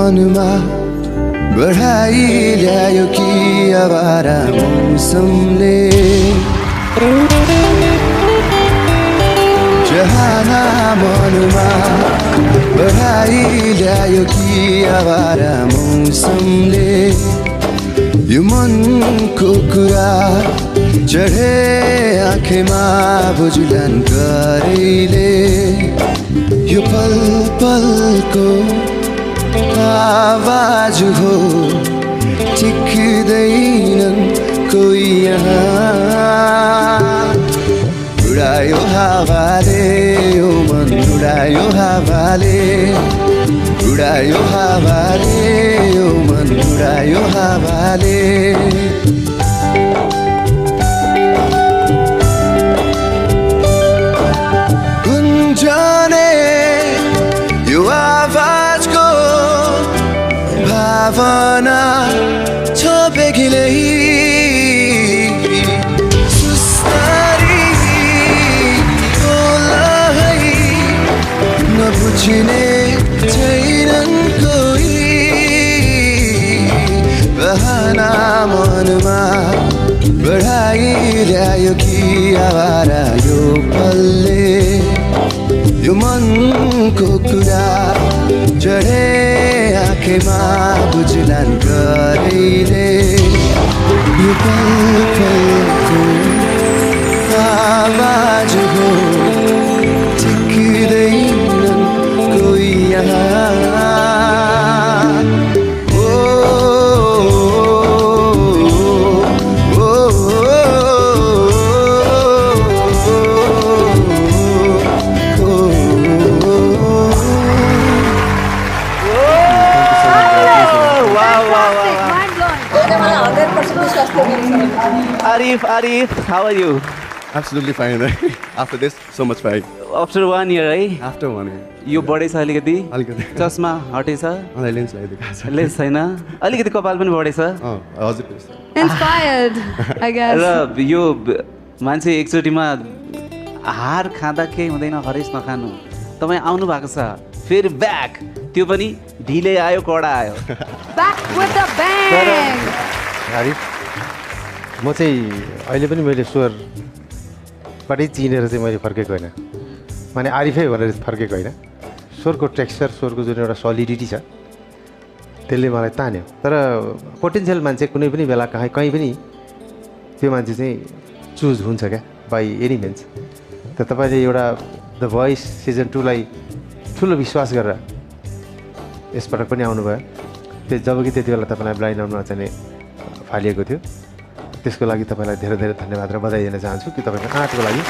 मनमा बढाइल्यायो कि आवारा मौसमले जहाना मनमा बढाइल्यायो कि आवारा मौसमले यो मनको कुरा चढे आँखेमा बुझुलान गरेले यो पल पलको आवाज हो टिक्दैनन् कोही यहाँ उडायो हावाले यो मन उडायो हावाले उडायो हावाले यो मन उडायो हावाले गुन्जने यो आवाजको भावना छ बेगिलै बुझ्ने छैनन् कोही बहाना मनमा बढाइल्यायो कि आवारा यो पलले यो मनको कुरा चढे आँखेमा बुझ्लान् गरेले यो पल पलको आवाज हो टिक्दैनन् कोही यहाँ Arif, how are you? Absolutely fine, right? After this, so much fine. After 1 year, right? After 1 year. यो बढेछ अलिकति अलिकति चस्मा हटेछ लेन्स लगाइदिएको छ लेन्स छैन अलिकति कपाल पनि बढेछ हजुर Inspired, I guess. र यो मान्छे एकचोटिमा हार खाँदा केही हुँदैन हरेस नखानु तपाईँ आउनु भएको छ फेरि ब्याक त्यो पनि ढिलै आयो कडा आयो Back with the bang. Arif म चाहिँ अहिले पनि मैले स्वरबाटै चिनेर चाहिँ मैले फर्केको होइन माने आरिफै भनेर फर्केको होइन स्वरको टेक्स्चर स्वरको जुन एउटा सलिडिटी छ त्यसले मलाई तान्यो तर पोटेन्सियल मान्छे कुनै पनि बेला कहीँ पनि त्यो मान्छे चाहिँ चुज हुन्छ क्या बाई एनी मिन्स त तपाईँले एउटा द भोइस सिजन 2 लाई ठुलो विश्वास गरेर यसपटक पनि आउनुभयो त्यो जबकि त्यति बेला तपाईँलाई ब्लाइन्ड आउन चाहिँ फालिएको थियो त्यसको लागि तपाईँलाई धेरै धेरै धन्यवाद र बधाई दिन चाहन्छु कि तपाईँको आँटको लागि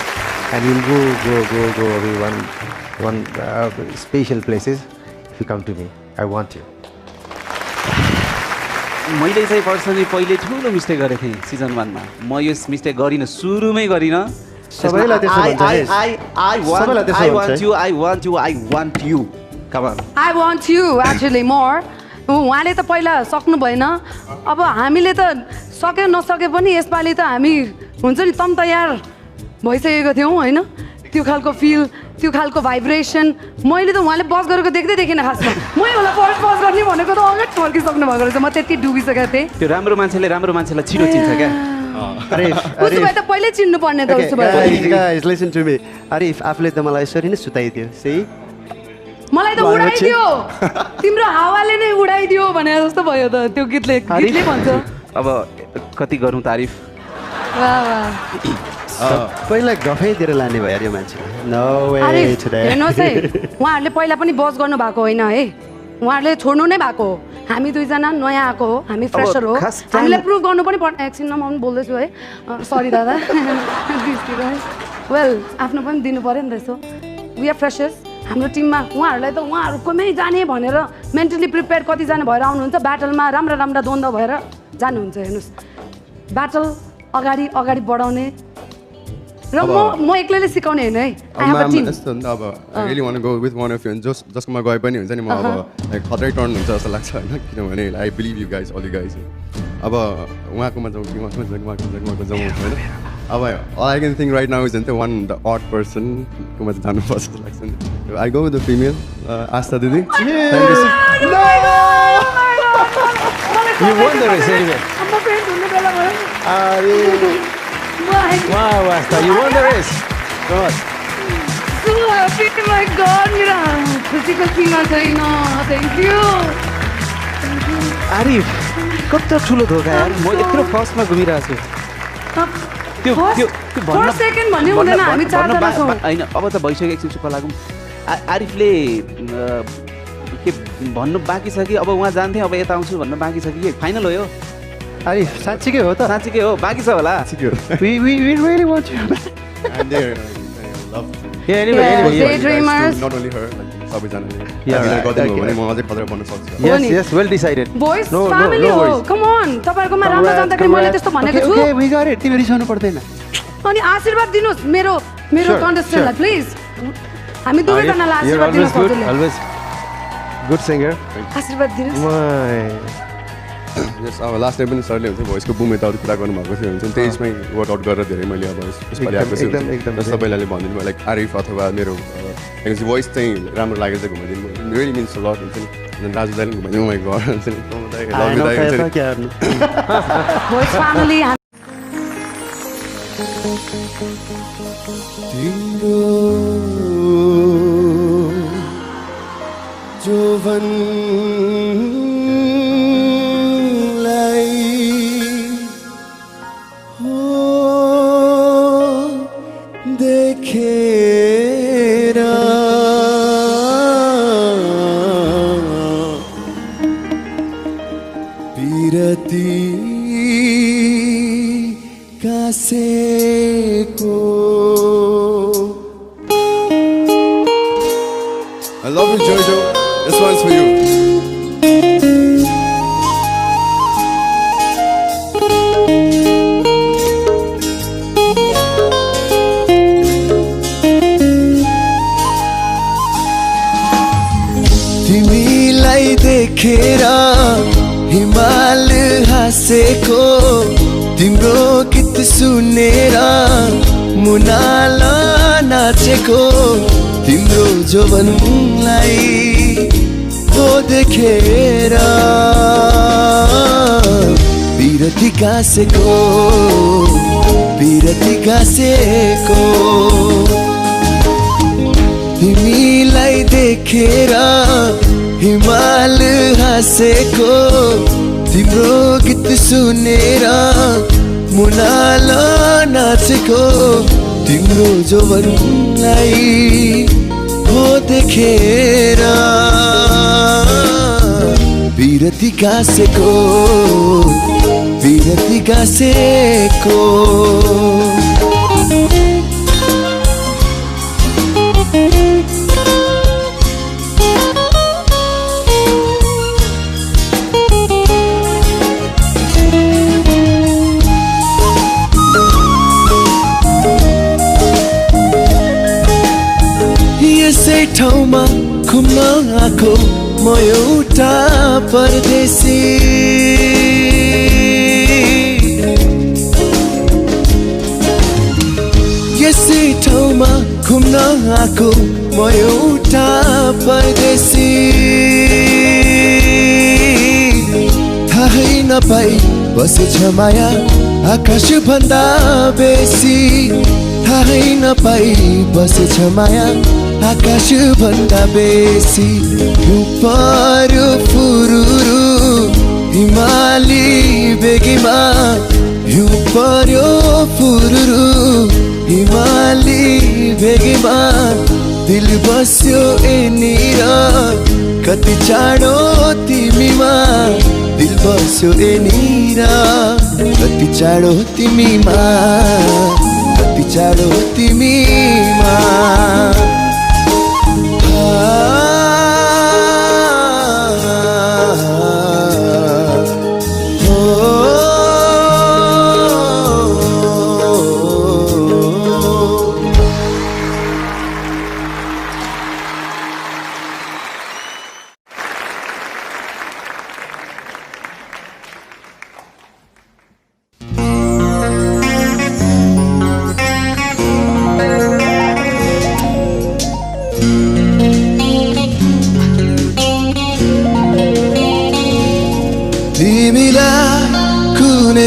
and will go away one special places if you come to me I want you मैले चाहिँ पर्सनली पहिले ठुलो मिस्टेक गरेको थिएँ सिजन 1 मा म यो मिस्टेक गरिनँ सुरुमै गरिनँ सबैलाई त्यसो भन्छ I want you come on I want you actually more. उहाँले त पहिला सक्नु भएन अब हामीले त सक्यो नसके पनि यसपालि त हामी हुन्छ नि तम तयार भइसकेको थियौँ होइन त्यो खालको फिल त्यो खालको भाइब्रेसन मैले त उहाँले बस गरेको देख्दै देखिनँ खासमा मै होला फर्स्ट बस गर्ने भनेको त अगाडि फर्किसक्नु भएको रहेछ म त्यति डुबिसकेको थिएँ त्यो राम्रो मान्छेलाई छिटो चिन्छ क्या उसो भए त पहिल्यै चिन्नु पर्ने त उसो भए guys listen to me Arif आफूले त मलाई यसरी नै सुताइदियो सही मलाई त उडाइदियो तिम्रो हावाले नै उडाइदियो भने जस्तो भयो त त्यो गीतले भन्छ अब कति गरौँ तारिफ वाह वाह पहिला गफैतिर लाने भयो यो मान्छे नो वे टुडे हेर्नुहोस् है उहाँहरूले पहिला पनि बस गर्नु भएको होइन है उहाँहरूले छोड्नु नै भएको हो हामी दुईजना नयाँ आएको हो हामी फ्रेसर हो हामीलाई प्रुभ गर्नु पनि पर्ने एकछिनमा म पनि बोल्दैछु है सरी दादा वेल आफ्नो पनि दिनु पऱ्यो नि त यसो वी आर फ्रेसर्स हाम्रो टिममा उहाँहरूलाई त उहाँहरूकोमै जाने भनेर मेन्टली प्रिपेयर कतिजना भएर आउनुहुन्छ ब्याटलमा राम्रा द्वन्द्व भएर जानुहुन्छ हेर्नुहोस् ब्याटल अगाडि बढाउने र म एक्लैले सिकाउने होइन है आई हेभ अ टिम यस्तो नि त अब I really want go with one of you जसकोमा गए पनि हुन्छ नि म अब लाइक खतरै टर्न हुन्छ जस्तो लाग्छ होइन किनभने I believe you guys all you guys अब उहाँकोमा जाउँ कि उहाँको जाउँ होइन अब all I can think right now is the one the odd person कोमा चाहिँ जानुपर्छ जस्तो लाग्छ नि I go with the female आस्था दिदी Thank you so You won the race anyway. म फेरि हुने बेला भयो Wow, Asta, you won the race. God. So happy, my God, मेरा खुसीको सीमा छैन थ्याङ्क यू आरिफ कस्तो ठुलो धोका यार म यत्रो फर्स्टमा घुमिरहेको छु फर्स्ट सेकेन्ड भन्ने हुँदैन हामी चारजना छौँ होइन अब त भइसक्यो एकछिन चुप्प लागौँ आरिफले के भन्नु बाँकी छ कि अब उहाँ जान्थेँ अब यता आउँछु भन्नु बाँकी छ कि फाइनल हो यो अरे साँच्चीकै हो त साँच्चीकै हो बाँकी छ होला We really want you. And they love Yeah, anyway. Daydreamers. not only her like सबैजनाले Yeah, हामीलाई गरिदिनु हो okay. भने म अझै खतरा बन्न सक्छु Yes, well decided. Boys No family हो worries. कम अन तपाईँहरूकोमा राम्रो जाँदाखेरि मैले त्यस्तो भनेको छु Okay, we got it. तिमी रिसाउनु पर्दैन अनि आशीर्वाद दिनुहोस् मेरो Sure, कन्टेस्टेन्टलाई प्लिज हामी दुवैजनालाई You're आशीर्वाद always दिनुहोस् good, हजुरले always good singer. आशीर्वाद दिनुहोस् My. यस अब लास्ट टाइम पनि सरले हुन्छ भोइसको बुम यताउति कुरा गर्नुभएको थियो हुन्छ त्यसमै वर्कआउट गरेर धेरै मैले अब यसपालि आएको छु एकदम सबैलाई भनिदिनु लाइक आरिफ अथवा मेरो भोइस चाहिँ राम्रो लागेर चाहिँ घुमाइदिनु रियली मिन्स लट हुन्छ नि दाजु दाइले घुमाइदिनु मैले घर हुन्छ नि boys family I love you, Jojo. This one's for you. तिमीलाई देखेर हिमाल हाँसेको तिम्रो गीत सुनेर मुनाल नाचेको तिम्रो जोवनलाई हो देखेर बिरती गाँसेको तिमीलाई देखेर हिमाल हाँसेको तिम्रो गीत सुनेर मुनाल नाचेको तिम्रो जोवनलाई हो देखेर बिरती गाँसेको यसै ठाउँमा घुम्न आएको म एउटा परदेशी यसै ठाउँमा घुम्न आएको म एउटा परदेशी थाहै नपाई बसेछ माया आकाश भन्दा बेसी थाहै नपाई बसेछ माया आकाश भन्दा बेसी पर्यो फुरुरु हिमाली बेगीमा हिउँ पर्यो फुरुरु हिमाली बेगीमा दिल बस्यो एनिर कति चाँडो तिमीमा दिल बस्यो एनिर कति चाँडो तिमीमा कति चाँडो तिमीमा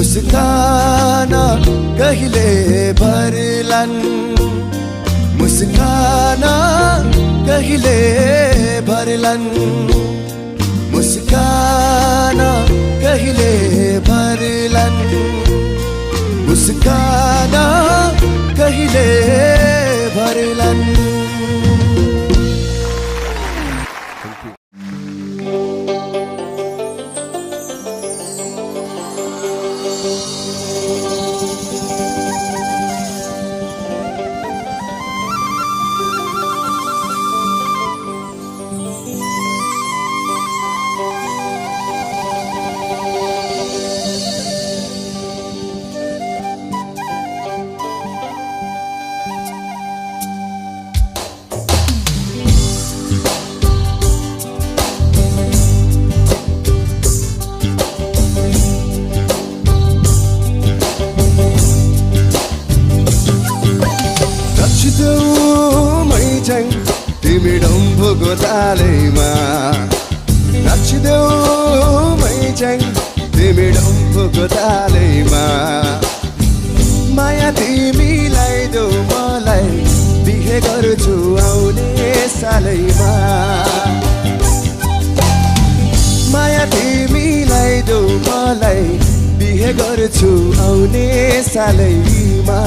मुस्कान कहिले भरलान् मुस्कान कहिले भरलान् मुस्कान कहिले भरलान् मुस्कान कहिले भरलान् तिमी डम्फुको तालैमा नाचिदेऊ मैच्याङ तिमी डम्फुको तालैमा माया तिमीलाई देऊ मलाई बिहे गर्छु आउने सालैमा माया तिमीलाई देऊ मलाई बिहे गर्छु आउने सालैमा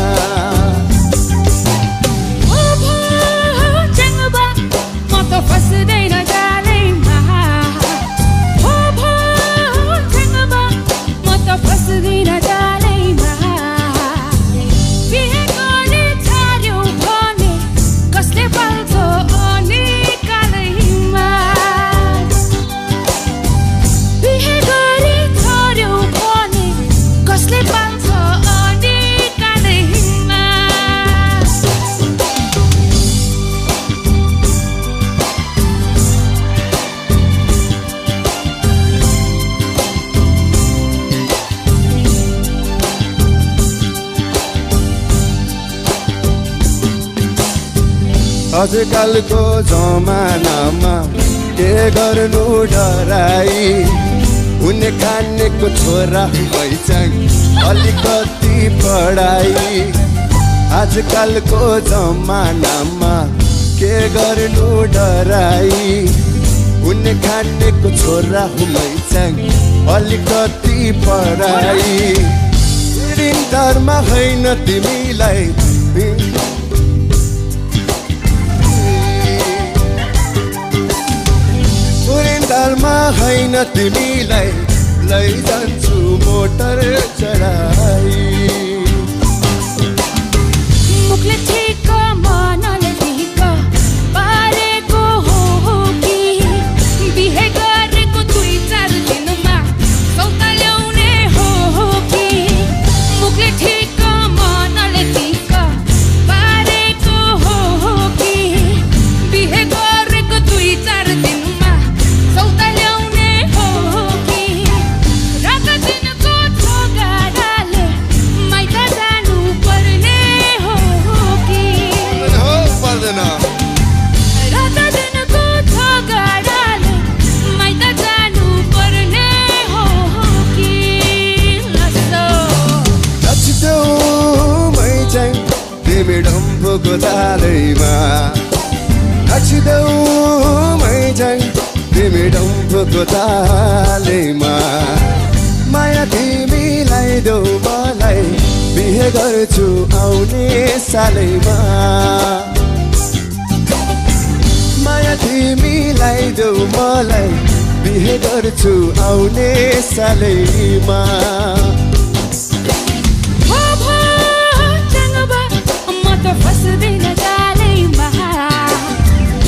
फस्दैन जालैमा हो भो ठेङ्गबा म त फस्दैन जालैमा बिहे गरे छाड्यौ भने कसले पाल्छ अनि कालैमा बिहे गरे छाड्यौ भने कसले पाल्छ अनि कालैमा आजकलको जमानामा के गर्नु डराई उनी खानेको छोरा मैचाङ अलिकति पढाइ आजकलको जमानामा के गर्नु डराई उनी खानेको छोरा मैचाङ अलिकति पढाइ ऋणमा होइन तिमीलाई मा होइन तिमीलाई लैजान्छु मोटर चढाई मुखले ठिक मनले ठिक पारेको हो कि बिहे गरेको 2-4 दिनमा सौता ल्याउने हो कि मुखले ठिक मनले ठिक पारेको हो कि बिहे गरेको 2-4 दिनमा सौता ल्याउने हो कि रात दिनको ठोगाडाले माइत जानु पर्ने हो कि पर्दैन रात दिनको ठोगाडाले माइत जानु पर्ने हो कि नाचिदेऊ मैचाङ तिमी डम्फुको तालैमा नाचिदेऊ मैचाङ तिमी डम्फुको तालैमा माया तिमीलाई देऊ मलाई बिहे गर्छु आउने सालैमा माया तिमीलाई देऊ मलाई बिहे गर्छु आउने सालैमा हो भो ठेङ्गबा म त फस्दैन जालैमा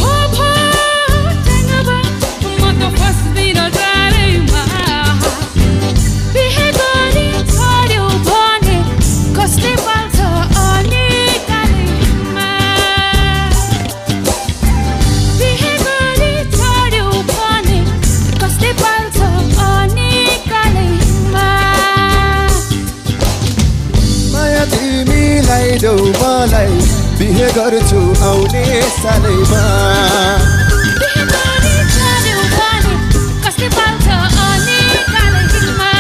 हो भो ठेङ्गबा म त फस्दैन जालैमा बिहे गरी छाड्यौ भने कसले पाल्छ अनि कालैमा बिहे गरी छाड्यौ भने कसले पाल्छ अनि कालैमा माया तिमीलाई देऊ मलाई बिहे गर्छु आउने सालैमा बिहे गरी छाड्यौ भने कसले पाल्छ अनि कालैमा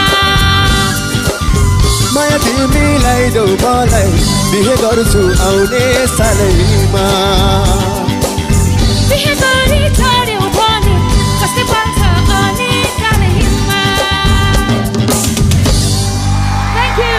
तिमीलाई देऊ मलाई बिहे गर्छु आउने सालैमा बिहे गरी छोड्यौ भने कस्तै पर्छ अनि कालैमा Thank you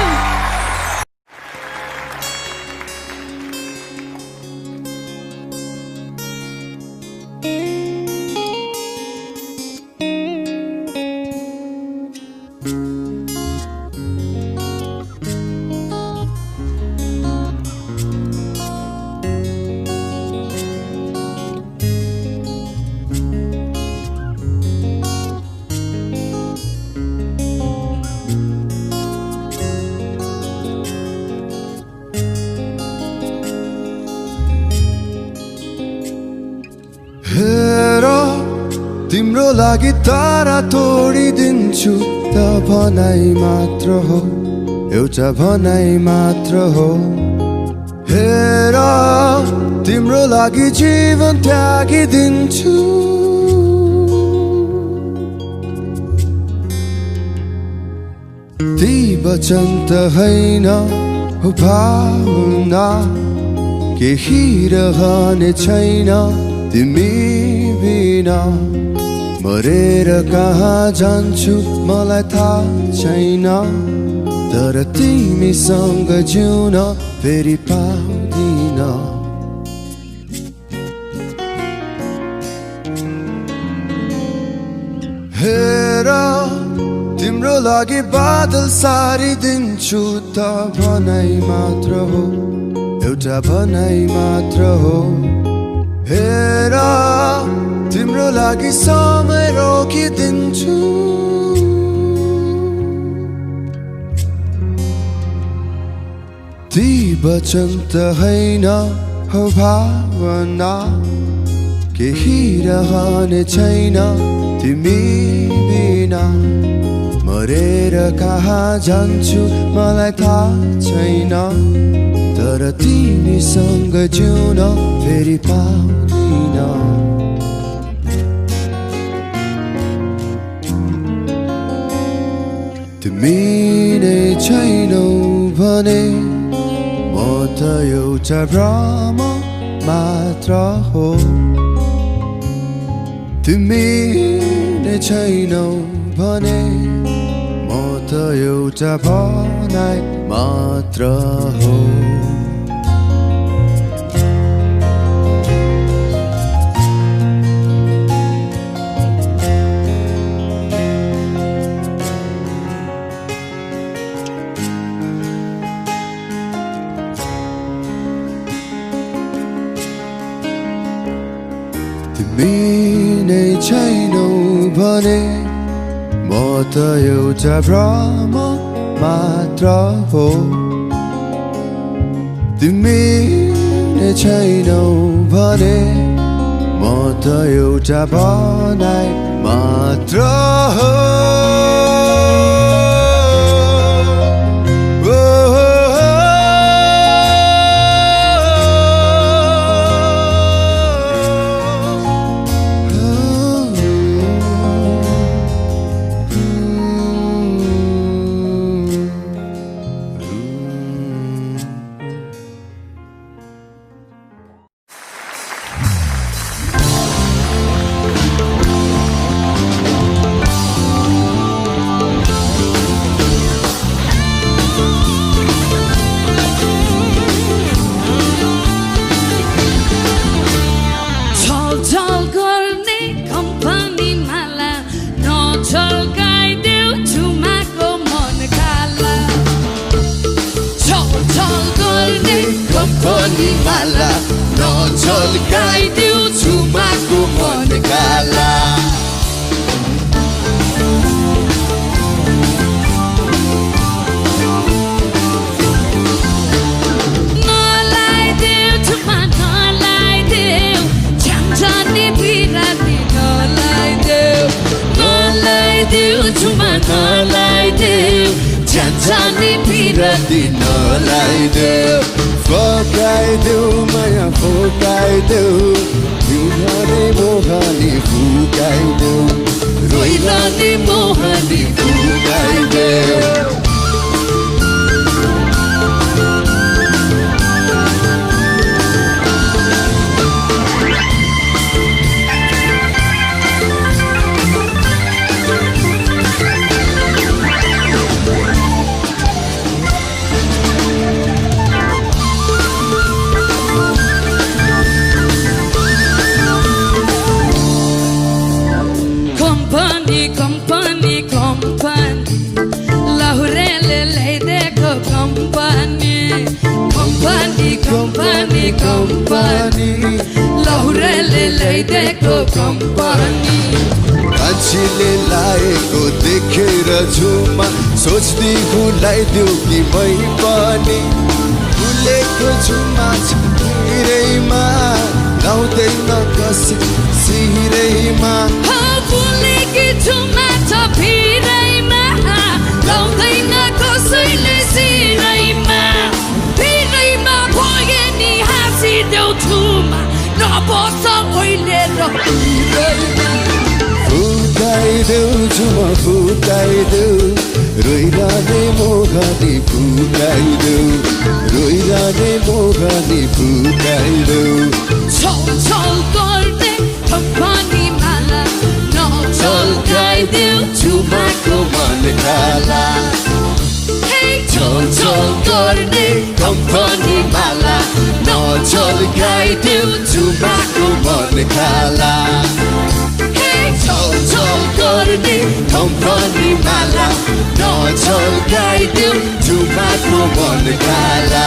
तिम्रो लागि तारा तोडिदिन्छु त भनाइ मात्र हो एउटा भनाइ मात्र हो हेर तिम्रो लागि जीवन त्यागिदिन्छु ती वचन त होइन हो भावना केही रहने छैन तिमी बिना मरेर कहाँ जान्छु मलाई थाहा छैन तर तिमीसँग जिउन फेरि पाउँदिन हेर तिम्रो लागि बादल सारिदिन्छु त भनाइ मात्र हो एउटा भनाइ मात्र हो हेर तिम्रो लागि समय रोकिदिन्छु ती वचन त होइन हो भावना केही रहने छैन तिमी बिना मरेर कहाँ जान्छु मलाई थाहा छैन तर तिमीसँग जिउन फेरि पाउँदिन तिमी नै छैनौ भने म त एउटा भ्रम मात्र हो तिमी नै छैनौ भने म त एउटा भनाइ मात्र हो तिमी नै छैनौ भने म त एउटा भ्रम मात्र हो तिमी नै छैनौ भने म त एउटा भनाइ मात्र हो झल्काइदेऊ छुमाको मन काला नलाइदेऊ छुमा नलाइदेऊ झ्याम्झाने बिराती नलाइदेऊ छुमा नलाइदेऊ झ्याम्झाने बिराती नलाइदेऊ फकाइदेऊ माया फकाइदेऊ हिउँदे मोहनी फुकाइदेऊ रोइरहने मोहनी फुकाइदेऊ ल्याइदिएको कम्पनी मान्छेले लाएको देखेर झुमा सोच्दै भुलाइदेऊ कि मै पनि फुलेको झुमा छिरैमा लाउँदैन कसै सिरैमा फुलेकी झुमा छ भिरैमा लाउँदैन कसैले सिरैमा भिरैमा भयो नि हाँसिदेऊ झुमा नबस ओइलेर फुकाइदेऊ झुमा फुकाइदेऊ रोइरहने मोगाली फुकाइदेऊ रोइरहने मोगाली फुकाइदेऊ छल छल गर्ने कम्पनी माला नचल्काइदेऊ झुमाको मन काला छल छल गर्ने कम्पनी माला नचल्काइदेऊ झुमाको मन काला छल छल गर्ने कम्पनी माला नचल्काइदेऊ झुमाको मन काला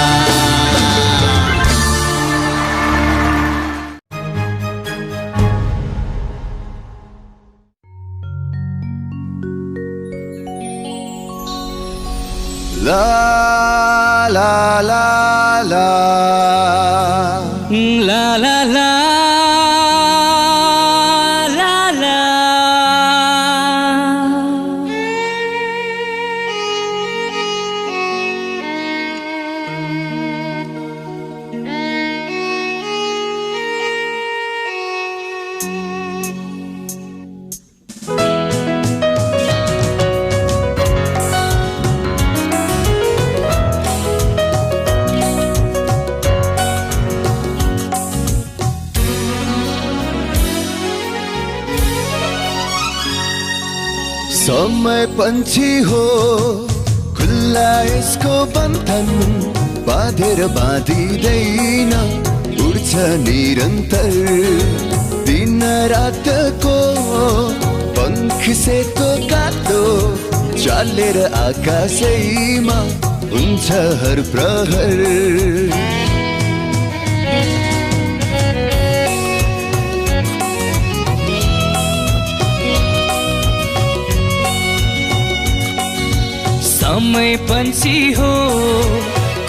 La la la la La la la La la समय पंछी हो खुल्ला यसको बन्धन बाँधेर बाँधिँदैन उड्छ निरन्तर दिन रातको पंख सेतो कालो चालेर आकाशैमा हुन्छ हर प्रहर समय पंछी हो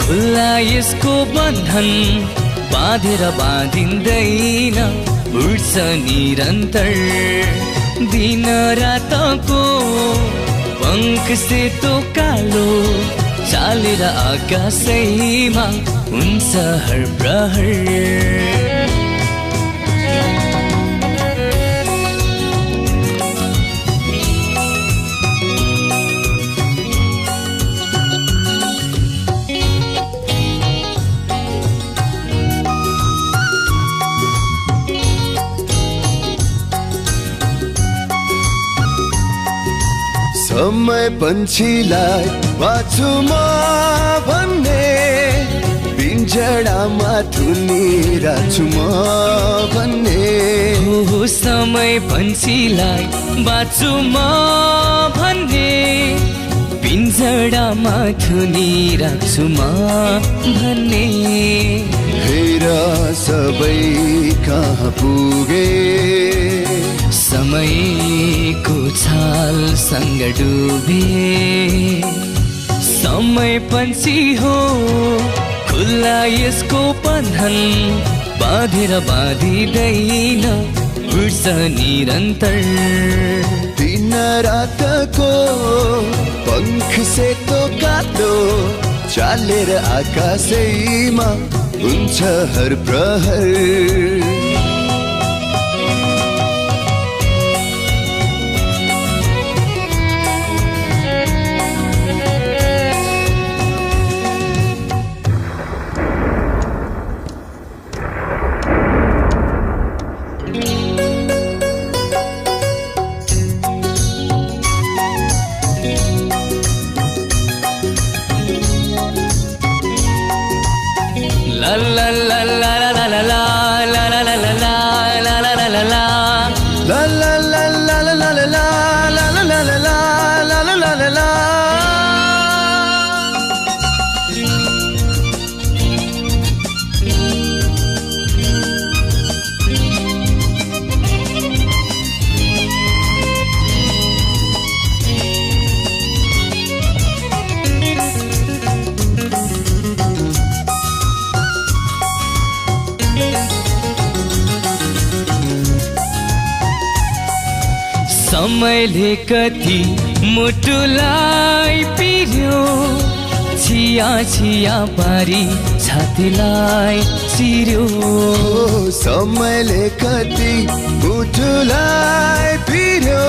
खुल्ला यसको बन्धन बाँधेर बाँधिँदैन उड्छ निरन्तर दिन रातको पंख सेतो कालो चालेर आकाशैमा हुन्छ हर प्रहर समय पंछीलाई बाछुमा भन्ने पिंजडामा थुनिरहेछु म भन्ने हो समय पंछीलाई बाछुमा भन्ने पिंजडामा थुनिरहेछु म भन्ने हेर सबै कहाँ पुगे समयको छालसँग डुबे समय पंछी हो खुल्ला यसको बन्धन बाँधेर बाँधिँदैन उड्छ निरन्तर दिन रातको पंख सेतो कालो चालेर आकाशैमा हुन्छ हर प्रहर la la la la la la la la समयले कति मुटुलाई पिर्यो छिया छिया पारी छातीलाई चिर्यो समयले कति मुटुलाई पिर्यो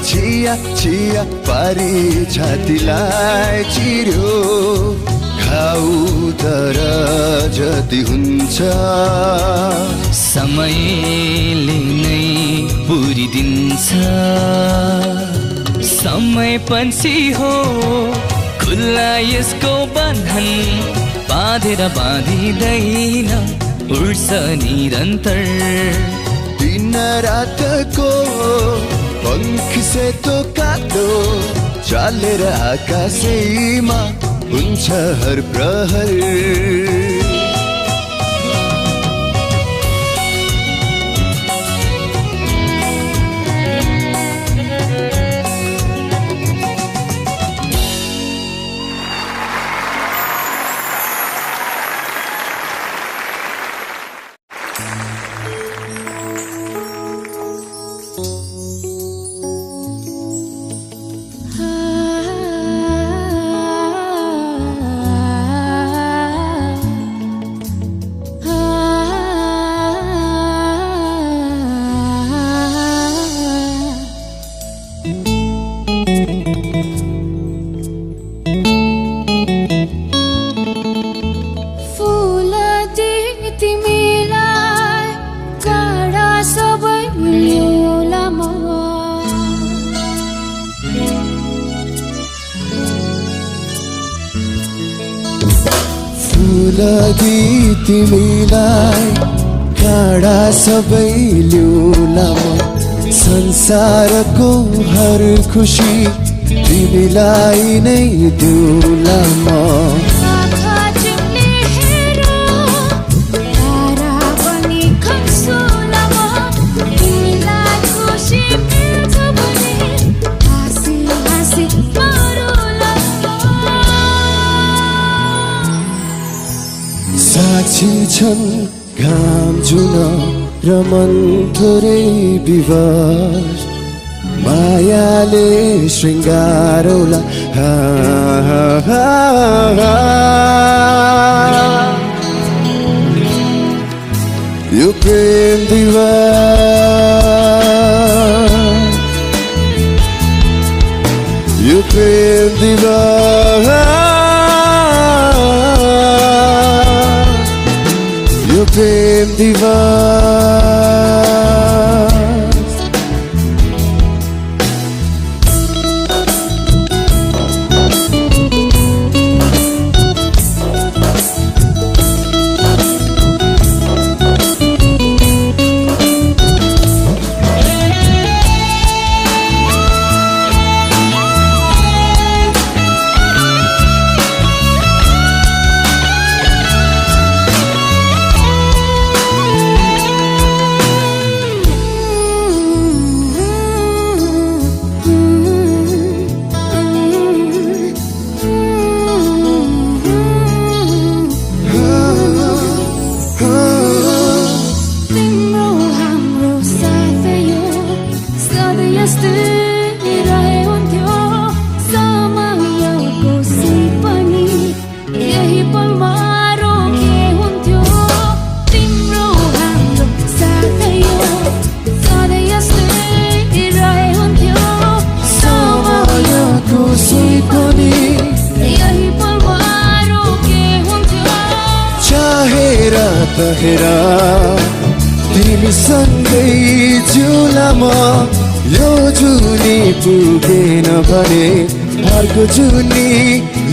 छिया छिया पारी छातीलाई चिर्यो घाउ तर जति हुन्छ समयले नै पुरिदिन्छ समय पंछी हो खुल्ला यसको बन्धन बाँधेर बाँधिँदैन उड्छ निरन्तर दिन रातको पंख सेतो कालो चालेर आकाशैमा हुन्छ हर प्रहर लगी तिमीलाई काँडा सबै ल्याउलामा संसारको हर खुसी तिमीलाई नै दिउलामा साक्षी छन् घाम जुन र मन थोरै विवश मायाले श्रृङ्गारौला यो प्रेम दिवस यो प्रेम दिवस यो प्रेम दिवस हेरा तिमी सँगै जुलामा यो जुनी पुगेन भने अर्को जुनी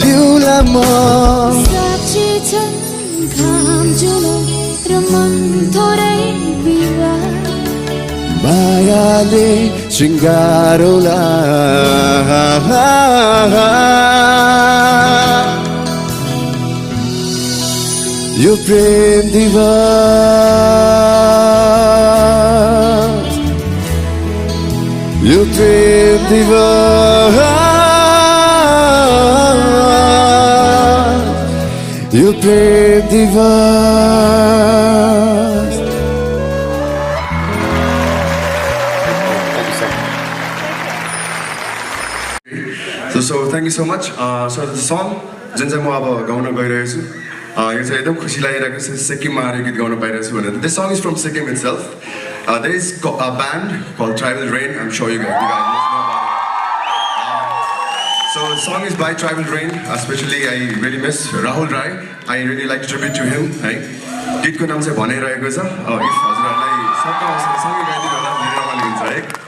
ल्याउलामा साक्षी छन् घाम जुन र मन थोरै विवाह मायाले श्रृङ्गारौला यो प्रेम दिवस यो प्रेम दिवस यो प्रेम दिवस So thank you so much. So the song जुन चाहिँ म अब गाउन गइरहेको छु यो चाहिँ एकदम खुसी लागिरहेको छ सिक्किममा आएर गीत गाउन पाइरहेको छु भनेर. This song is from Sikkim itself. There is a band called Tribal Rain. I'm sure you guys must know about it. So the song is by Tribal Rain. Especially I really miss Rahul Rai. I really like to tribute to him. है गीतको नाम चाहिँ भनिरहेको छ. If हजुरहरूलाई सक्नु अवसर सँगै गाइदिनु होला धेरै रमाइलो हुन्छ है.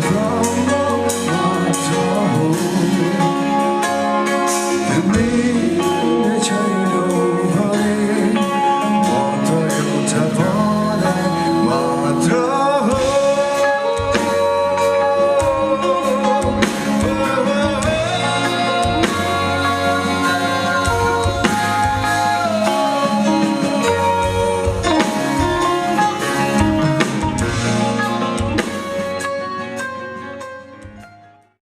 from